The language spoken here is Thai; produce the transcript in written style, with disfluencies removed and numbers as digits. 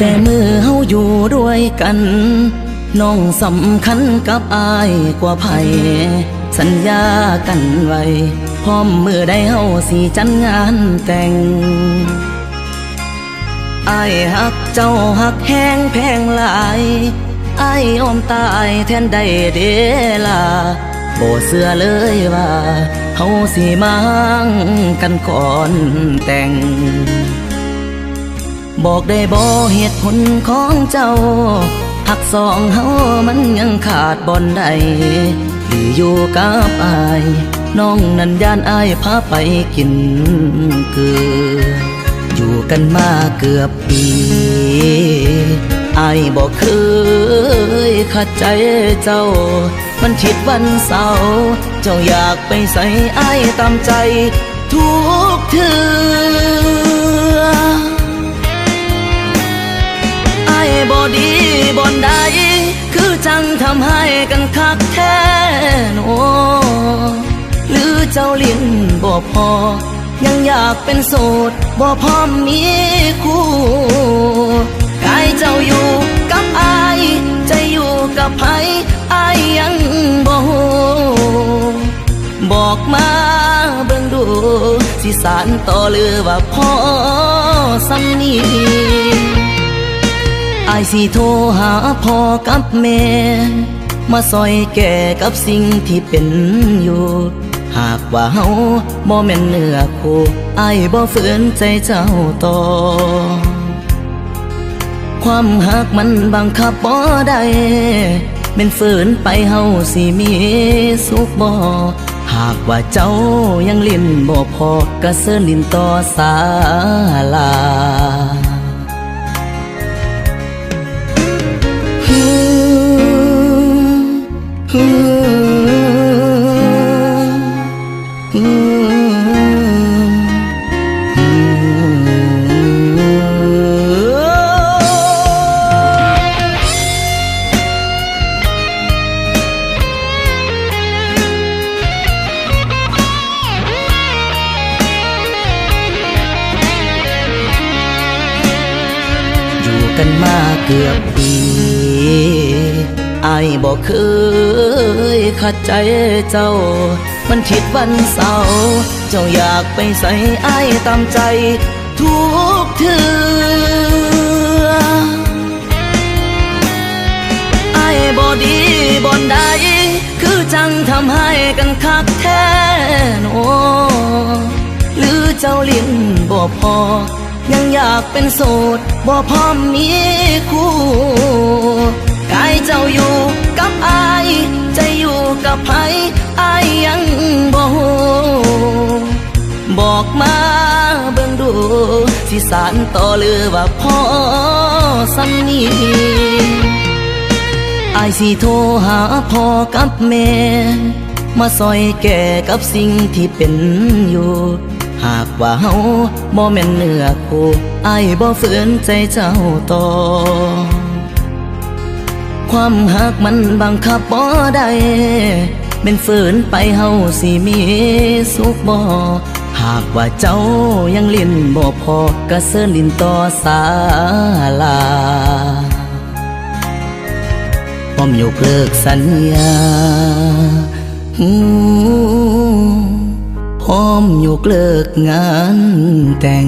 แต่มือเฮาอยู่ด้วยกันน้องสำคัญกับอายกว่าไผสัญญากันไว้พร้อมมือได้เฮาสิจัดงานแต่งอายฮักเจ้าฮักแห้งแพงหลายอายยอมตายแทนได้เดล่ะบ่เชื่อเลยว่าเฮาสิมากันก่อนแต่งบอกได้บ่เหตุผลของเจ้าหักสองเฮามันยังขาดบ่อนใดที่อยู่กับอายน้องนั้นย่านอายพาไปกินเกลืออยู่กันมาเกือบปีอายบอกเคยขัดใจเจ้ามันคิดวันเสาร์เจ้าอยากไปใส่อายตามใจทุกเทื่ออายบ่ดีบ่อนใดคือจังทำให้กันคักแท้โนหรือเจ้าลิ้นบ่พอยังอยากเป็นโสดบ่พร้อมมีคู่กายเจ้าอยู่กับอายใจอยู่กับไผอายยังบ่ฮู้บอกมาเบิ่งดูสิสานต่อหรือว่าพอสำนีอายสิโทรหาพ่อกับแม่มาซอยแก่กับสิ่งที่เป็นอยู่หากว่าเฮาบ่แม่นเนื้อคู่อายบ่ฝืนใจเจ้าต่อความหักมันบังคับบ่ได้แม่นฝืนไปเฮาสิมีสุขบ่หากว่าเจ้ายังลิ้นบ่พอก็เสิร์นลิ้นต่อศาลากันมาเกือบปีอายบอกเคยขัดใจเจ้ามันคิดวันเสาร์เจ้าอยากไปใส่อายตามใจทุกเทื่ออายบ่ดีบ่อนใดคือจังทำให้กันคักแท้โนหรือเจ้าลิ้นบ่พอยังอยากเป็นโสดบ่พร้อมมีคู่กายเจ้าอยู่กับอายใจอยู่กับไผอายยังบ่ฮู้บอกมาเบิ่งดูสิสานต่อหรือว่าพอสำนีอายสิโทรหาพ่อกับแม่มาซอยแก่กับสิ่งที่เป็นอยู่หากว่าเฮาบ่แม่นเนื้อคู่อายบ่ฝืนใจเจ้าต่อความหักมันบังคับบ่ได้แม่นฝืนไปเฮาสิมีสุขบ่หากว่าเจ้ายังลิ้นบ่พอก็เสิร์นลิ้นต่อศาลาพร้อมยกเลิกสัญญาพร้อมยกเลิกงานแต่ง